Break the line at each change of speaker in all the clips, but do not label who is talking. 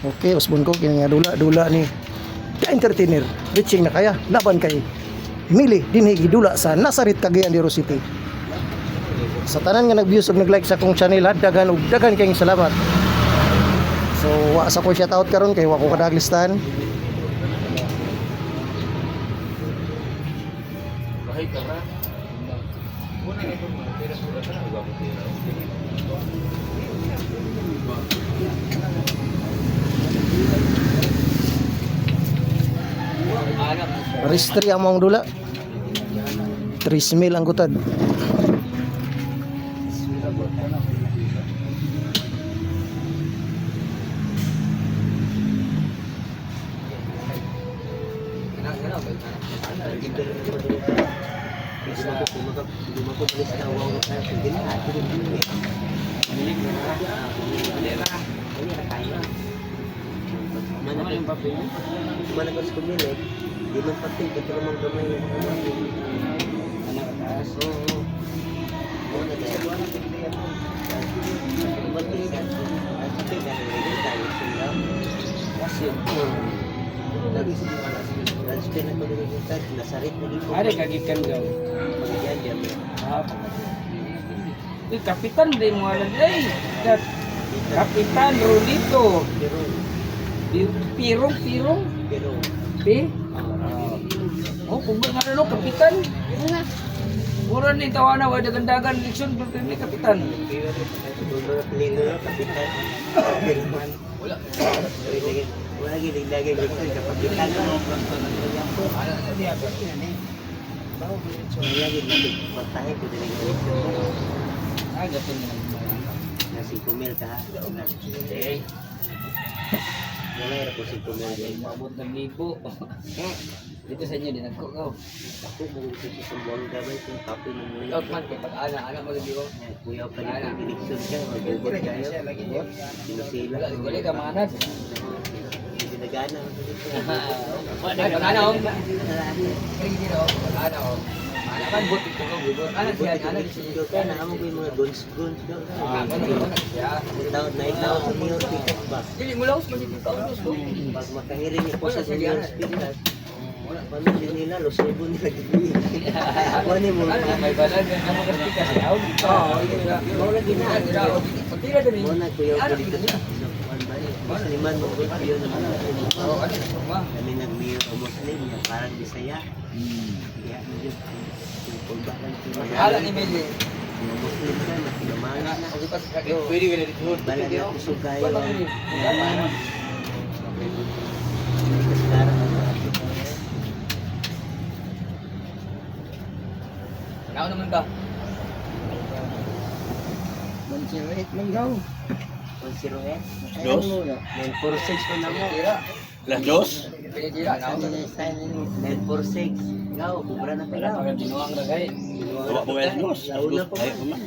Okay, usbon ko kini nga dula ni ka-entertainer. Reaching na kaya laban kay Emily dinhi gidula sa Nazaret, Cagayan de Oro City. Sa tanan nga nag-views ug nag-like sa akong channel, dagan kayong salamat. So wa sa ko shout out karon kay wa ko kadaglistan. Restri ang mong dula 3,000 ang gutad.
Mana yung papel mo? Mana ko sa kumilit? Di man pati, ito namang gamay yung mga anak taas. Oo. Oo na dahil. Pati ka. Pati ka na rin tayo sila. Kasi lagi sa mga alas. Lagi sa pinagpagalitan. Nasarit na dito.
Ada kagikan daw.
Pagkajyan mo.
Kapitan din mo alam. Kapitan Rolito. Pirong.
Pero,
Pi? Oh, kung ba nga kapitan? Mura ni tawana, wala dagan-dagan eleksyon, pero ni kapitan.
mga pelino na, kapitan. Wala. Wala gilagay dito sa kapitan. Wala gilagay. Pagtahin ko din yung eleksyon.
Gatin na
Nasi kumil ka. Okay. Wala yung po si kumil din.
Mabot ng libo. Dito sa inyo, dinagko ko.
Ako mo gusto sa Sambuanga ba itong kape ng mga
Out man, kaya pag-ana mo gabi ko.
kuya pa rin yung eleksyon siya. Magugod kayo. Sinusila.
Wala ka manad.
Hindi nagana.
Ay, pag-ana ko. Hindi na ako, pag-ana ko. Ana man, buti ko ko. Ana siya, ana siya.
Kaya na mo yung mga guns daw. Itaw sa mayor ticket ba?
Dili mo laos man dito taon ko.
Pag makahirin ni po sa mayor speaker, pamilya nila, lusubo nila gagawin. Ako ni mo.
May balag, ano ka speaker siya? Oo,
Wala ginagawa.
pagtira din.
Muna kuya ko dito sa Musliman mo ko yun naman.
Oo, ano ba?
Kami nag-mayor o Muslim, yung parang Bisaya. Kaya medyo pagbakan sila.
Ala ni Meli.
Mga Muslim ka, nakinamana na.
Pwede ka na dito.
Balag na kusog kayo.
Wala ni. Ano naman ka?
108 man daw. 108?
Dos?
946 ko na mo.
Las dos?
Pinitira na ako.
946. Ikaw, kubra na
Wala
pala.
pa binuang na kay.
Bawa mo alas dos? Alas dos tayo pa man.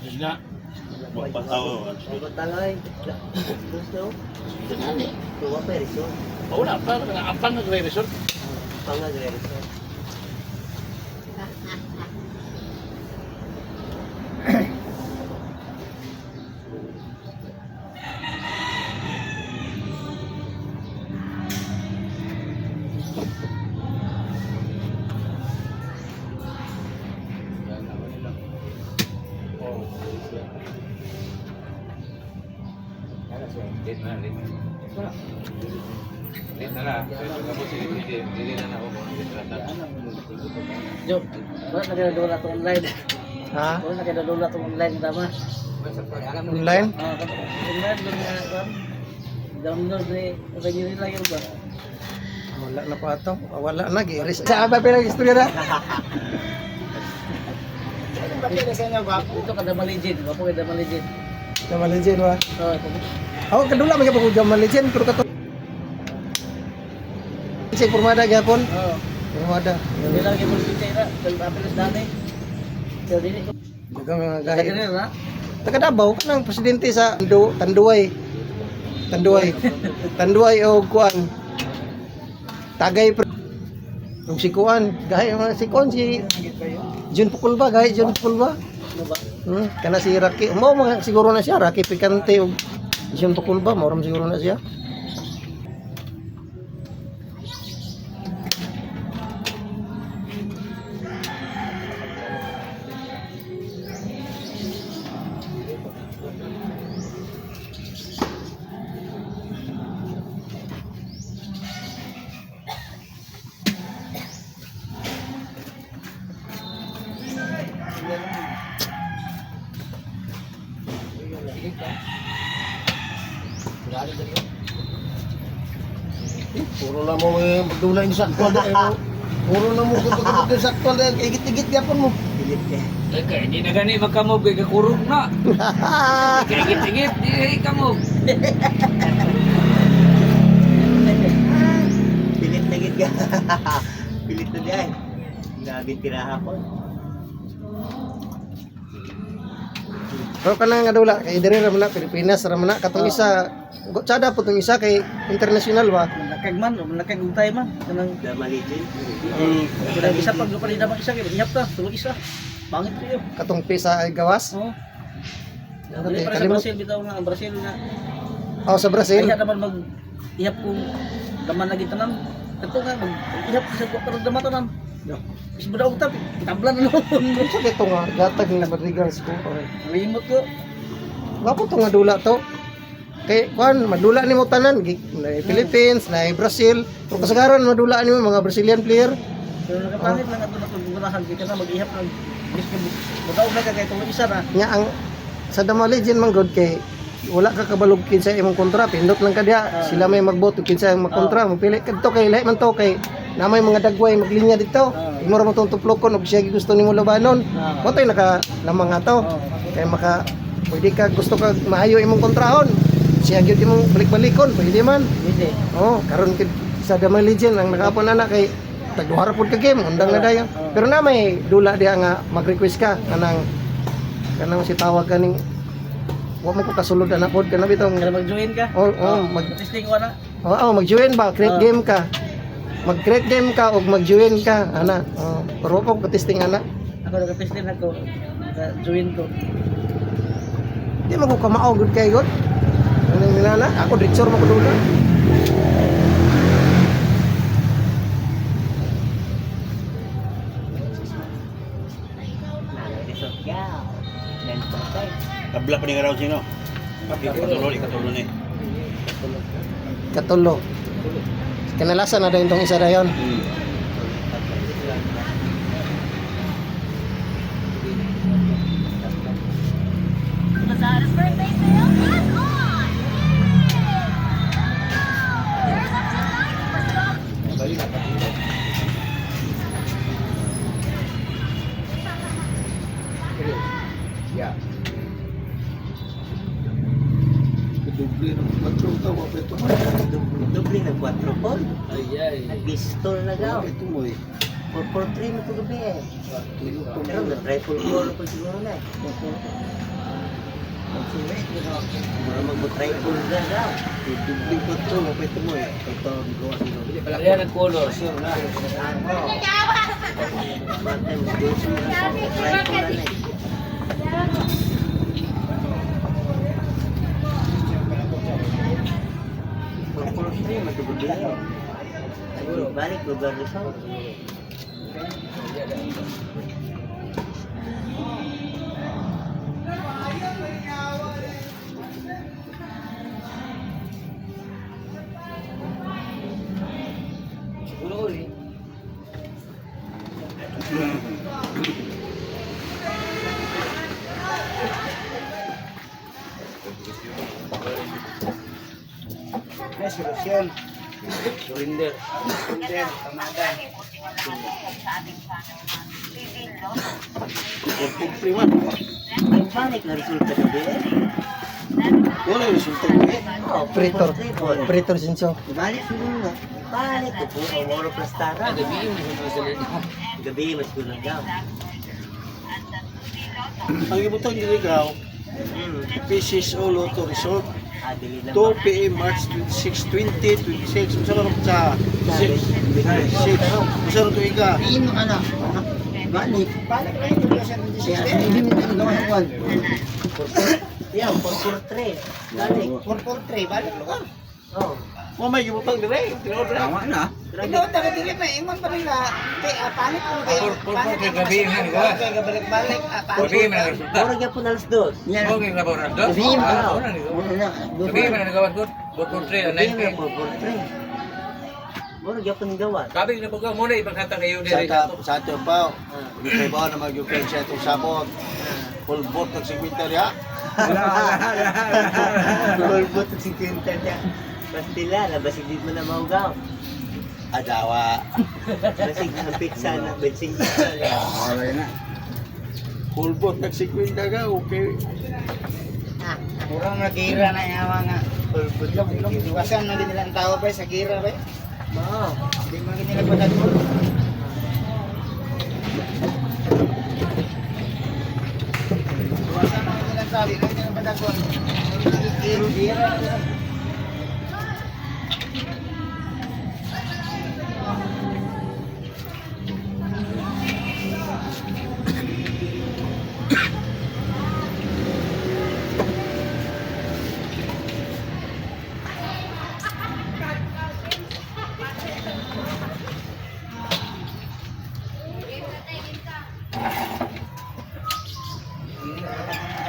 Dos na. Bawa pa tao.
Ako talay. Gusto? Tuwa pa resort.
Wala pa. Apang nagre-resort.
Pangagre resort.
Late na, late. Late na na. Kapag hindi na ako.
Jo, wala na kaya dola to online.
Ha?
Wala na kaya dola to online tama.
Online?
Online lang na kan. Download ni revenue nila yun ba?
Wala na pa ato. Wala na giris. Sa ba pinag istorya na?
Ito kada maligid, wapo kada maligid.
Jamal Legend wa.
Oh,
Ako kadula man gyapon Jamal Legend pero kato. Isig pormada gyapon.
oh.
Pormada.
Hindi lang kayo magkikita, pag-apilis dati. So, dili ko.
Dagang mga
Kaya
gahi.
ganun, ha?
Taga Davao kanang presidente sa Tanduay. Tanduay o kuan. Tagay Yung si Kuan, gaya mga si Kuan, si Jun Pukulba, gaya Jun Pukulba. Kana si Rocky, mo mga siguro na siya, Rocky Picante o Jun Pukulba, mo siguro na siya.
Puro na mo magdula yung sakto. Puro na mo gusto yung sakto. Igit-igit yapon mo.
Pilit ka.
Teka, hindi na gani magkamog, kay kakurog na. Kigit-igit, di kamog.
Pilit na gid ka. Pilit na dyan. Grabe tiraha ko.
Pero kana nga dula kay diri ra man na Pilipinas ra man na katong isa tsada po tong isa kay international ba.
Nakag man, nakag untay man. Kanang
Dama legend.
kanang isa pag luparin naman isa kay ihap ta, tulog isa. Bangit kayo.
Katong pisa ay gawas.
Oo.
Okay,
Dili para sa
kalimut.
Brazil bitaw nga ang Brazil na
Oh, sa Brazil.
kaya naman mag ihap kung daman lagi tanan. Kato nga mag ihap sa pero daman tanan. Is budak utak, tablan na noon.
Unsa kay to nga gatag ni Rodriguez ko.
Limot ko.
Wapo to nga dula to. Kay kuan madula nimo tanan na Philippines, na Brazil. Pero kasagaran madula nimo mga Brazilian player.
Pero nakapangit lang ato na kung gurahan kita na mag-ihap ng budak na kay tong isa na.
Nya ang sa Dama Legend man god kay wala ka kabalog kinsa imong kontra pindot lang ka diha sila may magboto kinsa ang magkontra mo pili kadto kay lahi man to kay na may mga dagway maglinya dito imo ra mo tong tuplokon og siya gusto nimo labanon mo tay naka lamang ato kay maka pwede ka gusto ka maayo imong kontrahon siya gyud imong balik-balikon pwede man
Hindi.
oh karon sa Dama Legend ang nakapon ana kay tagduhara pud ka game undang na dayon pero na may dula diha nga mag-request ka kanang si tawag kaning wa mo ko kasulod na pod kana bitong
Kaya mag-join ka. Testing ko na.
mag-join ba create game ka mag-create game ka og mag-join ka ana pero pa ko testing ana
Ako nag-testing ako. Join ko.
di mo ko kamao gud kay god ano nila ako director mo ko dula
Resort ka. Then patay.
Tabla pa ni raw sino. Ikatulo ni.
katulo kanalasan na dayon tong isa dayon
Lazada's birthday sale is on! There's up to 90% off.
Doble na 4 pol.
Ay, ay.
Nag-pistol na daw. 4-4-3 mo ito gabi eh. Pero na-triple 4 po siguro na eh. Mura mag-triple na daw.
Ayan ang color.
Mate, mag-triple na eh. Balik lugar Rizal.
Siguro ko rin. Surrender.
Ang balik na resulta gabi eh.
operator sinso
Balik siguro na. Balik ko po. Moro plastara.
Gabi yung mga salita.
Gabi mas kulang daw.
Ang ibutan dili graw. Pieces all auto resort.
Dili na
2 PM March 26, 2026. Usa man sa 6. 6. Usa ro tuig ka.
Imo ka na. Balik. Balik na ito sa 26. Hindi mo tayo gawa ng kwan. Yan, 443. Balik. 443, balik mo ka. Oo.
Mo may gibutang dire. Tinuod ra.
Tama na.
Ikaw taga dili pa ingon pa nila. Panik mo kayo. Panik
kay gabi nga ni gawa.
Kay balik-balik.
Gabi man ang resulta.
Mura gyud po na alas 2. Yan.
Okay na ba ron?
Gabi mo.
Gabi man ang gawa ko. 443
Gabi mo 443.
19.
Mura gyud po ning gawa.
Gabi na buga muna ibang kanta kayo
Sa
dire.
sa ato pa. Di ba na magyukay siya itong sabot. Full boat ng 50 ya.
Bulbot si Quinta niya. Pastila, basig di mo na maugaw.
Adawa.
Basig ang pizza na bensing.
Full boat ng 50 ka. Okay.
Murang nagira na yung mga bulbot. Iwasan na din nilang tao ba sa gira ba? Oo. Hindi mo nila padagol. Iwasan na nilang tao. Hindi nila padagol. Gira.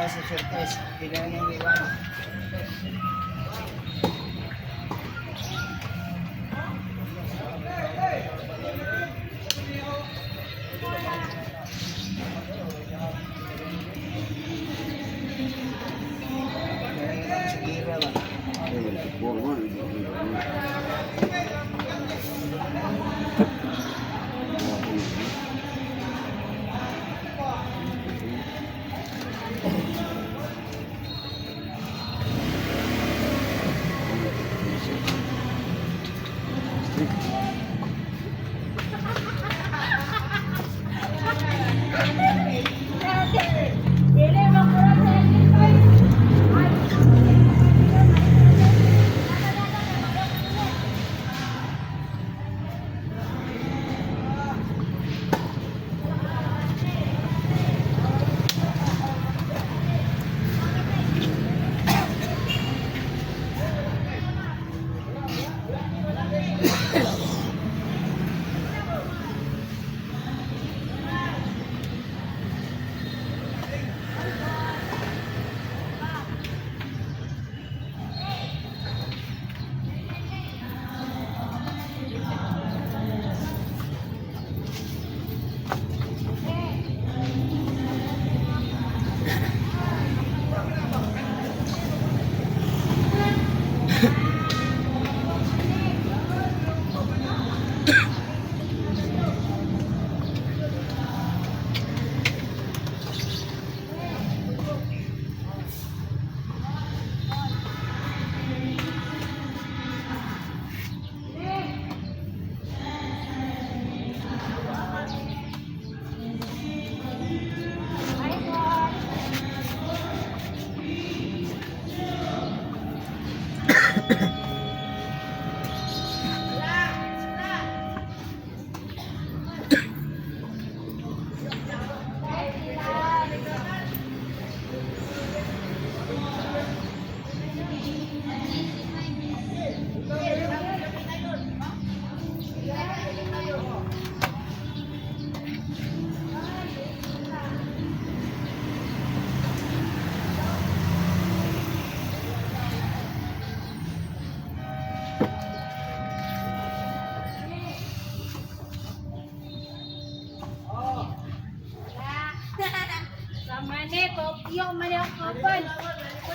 Sa surprise, bilang yung iwan.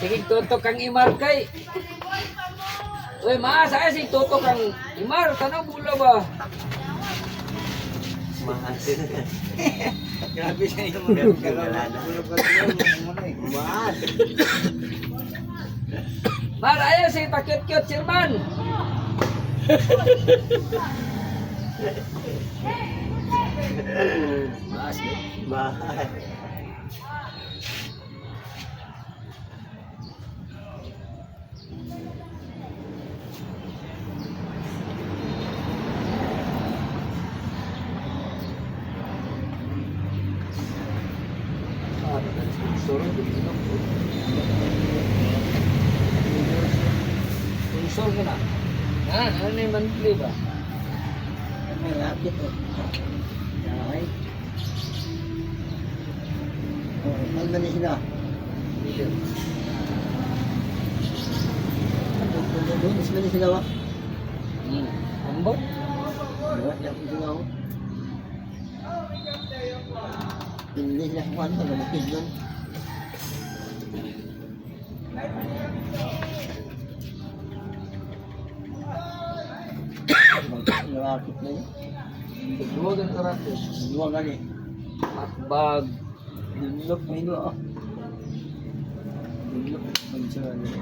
Sige tutok kang Imar kay. Uy, ma, saya sing tutok kang Imar, tanong bula ba?
Mahal.
Grabe siya yung
Mahal.
Mar, ayaw sing pakit-kit Sirman.
Mahal.
Ano yung monthly ba?
May lapit oh. Okay. Oh, magmani sila. Doon, ismani sila wa.
Ambot?
Lewat yang sila oh. Hindi sila kuhan pa, lumipid doon. Lapit na yun.
Siguro ang karate.
Dua kali.
Matbag.
Dilok na ilo ah. Dilok. Mansara nila.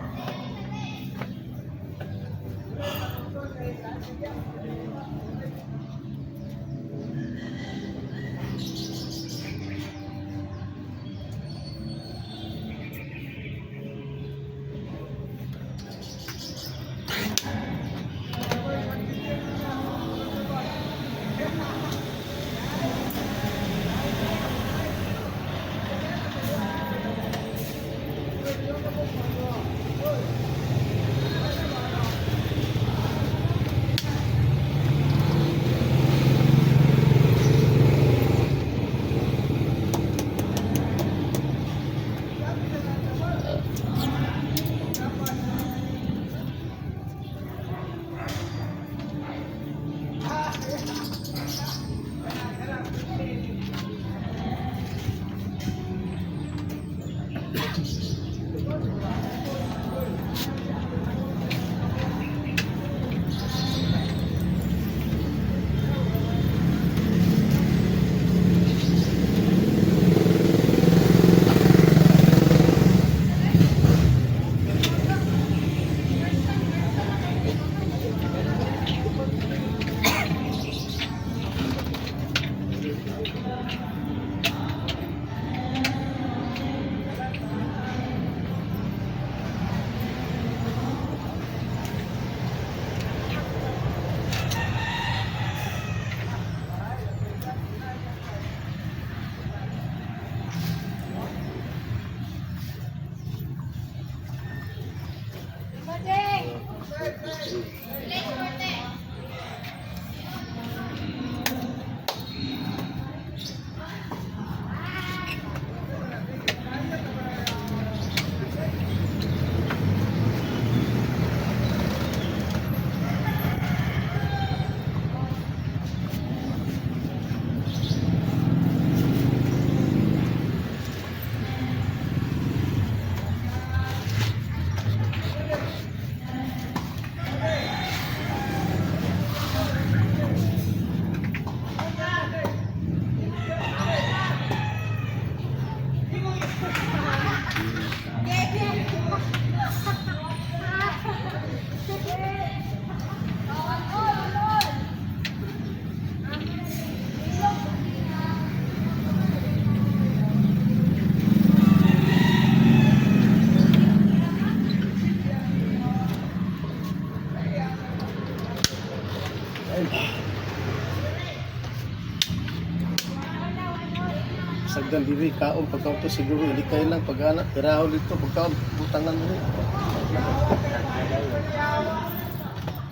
Sagdan diri kaon pagkaon to siguro hindi kayo lang pag-anak tiraho dito pagkaon butangan mo.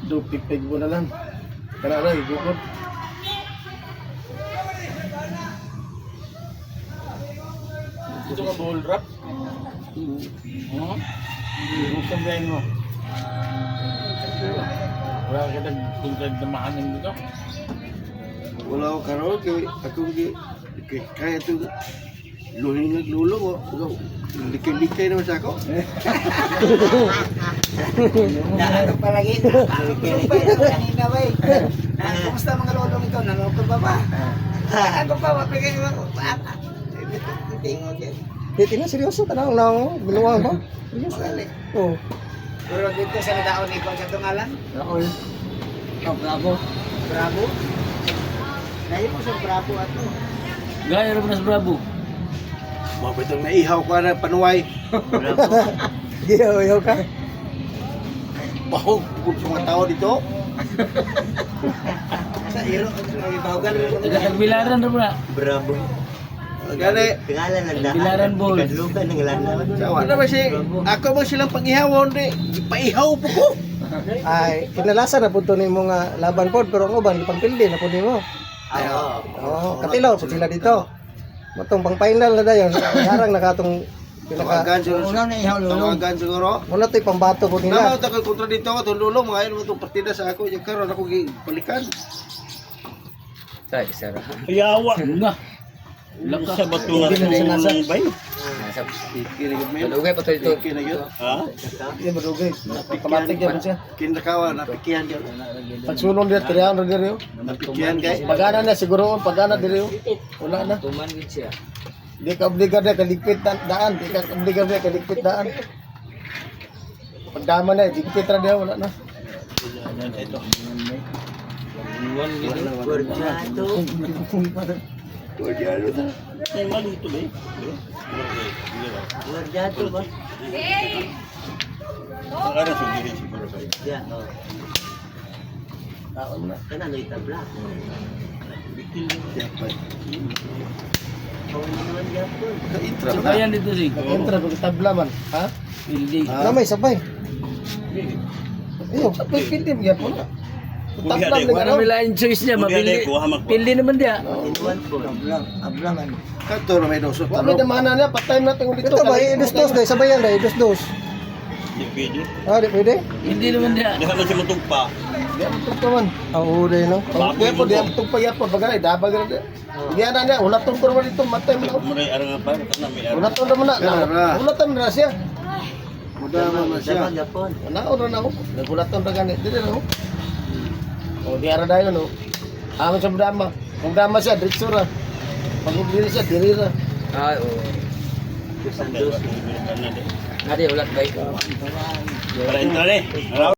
Do pipig mo na lang. Kana ra igukod.
Ito ka ball wrap?
Gusto ba mo?
Wala ka tagtungkad na maanin dito?
Wala ko karon kay akong kaya to luling naglulo mo. Likay-likay naman sa ako.
Ano palagi? Kanina ba eh? Kumusta mga lolong ito? Nanukod ba ba? Ano pa? Mapigay mo. Tingog yan.
Dito na, seryoso, tanong na, binuwang ba? Seryoso. Oo.
Pero dito sa nadaon ni Kong sa tungalan?
Oo.
Oh, bravo. Bravo? Dahil mo sa bravo ato.
Gaya rin mo na sa Bravo.
Mabitong naihaw ko na panuway.
Yaw ka?
Bahog kung sa mga tao dito.
Sa iro, ibawagan mo.
Taga-Tagbilaran rin mo na.
Bravo.
Gani.
Tingalan ng daan.
Bilaran balls.
Kadlugan ng lanaw.
Sawa na ba si ako mo silang pangihawon di. Ipaihaw po ko.
Ay, kinalasan na punto nimo nga laban pod pero ang uban ipagpildi na pod nimo.
Ay, oo.
Oo, katilaw po sila dito. Matong pang final na dayon, harang na katong pinaka
Tawagan siguro.
Una na ihaw lulong.
Tawagan siguro.
muna to'y pambato po nila.
Namaw ta ko'y kontra dito ako tululong mga mo itong partida sa ako. Yung karon ako balikan.
Tay, sara.
Yawa.
Nga.
Lakas sa batungan ng bay.
Nasa
Kinagid mo yun.
Malugay pa to dito.
Kinagid.
Ha?
Hindi madugay. Kamatig yan siya.
Kinakawa, napikihan yun.
Pagsulong dia 300 diri.
Napikihan kay.
Pagana na siguro pagana diri. Wala na.
Tuman gid siya.
Di ka obligado na kaligpit daan. Di ka obligado na kaligpit daan. Pagdama na, digpit ra dia wala na.
Iwan gid.
Gordiato.
Ay, maluto ba eh?
Gordiato ba?
Ang aras yung diri siguro ba?
Yan, oo.
Taon na.
Kana no itabla. Kawan naman yapon.
Itra
So
na.
yan dito si.
Entra pag tabla man. Ha?
Building.
Namay sabay. Iyo, pwede mo yapon. Tabla
Kuya,
ni
Para may lain choice niya, mapili. Pili naman dia.
Inuan po. Ablangan.
Kato na may doso.
Wala na mana na patay na tingog dito. Ito ba dos dai sabayan dai dos.
Di pwede.
Ah, di pwede.
Hindi naman dia.
Di naman siya matugpa.
Di ang tugtuman. Oo, dai no. Kaya po di ang tugpaya po bagay dabag ra. Di ana na ulat tong kurma dito matay mo.
Maray arang pa. Kana may arang.
Ulat tong na na. Ulat tong na siya.
Mudama na siya.
Damang yapon.
Naon na ako. Nagulat tong gani. Dili na ako. O di ara dayon no. Amo sa dama. Kung dama siya diretso ra. Pag diri siya diri ra.
Ah, oo.
Kana di.
Adi ulat baik.
Para entra ni.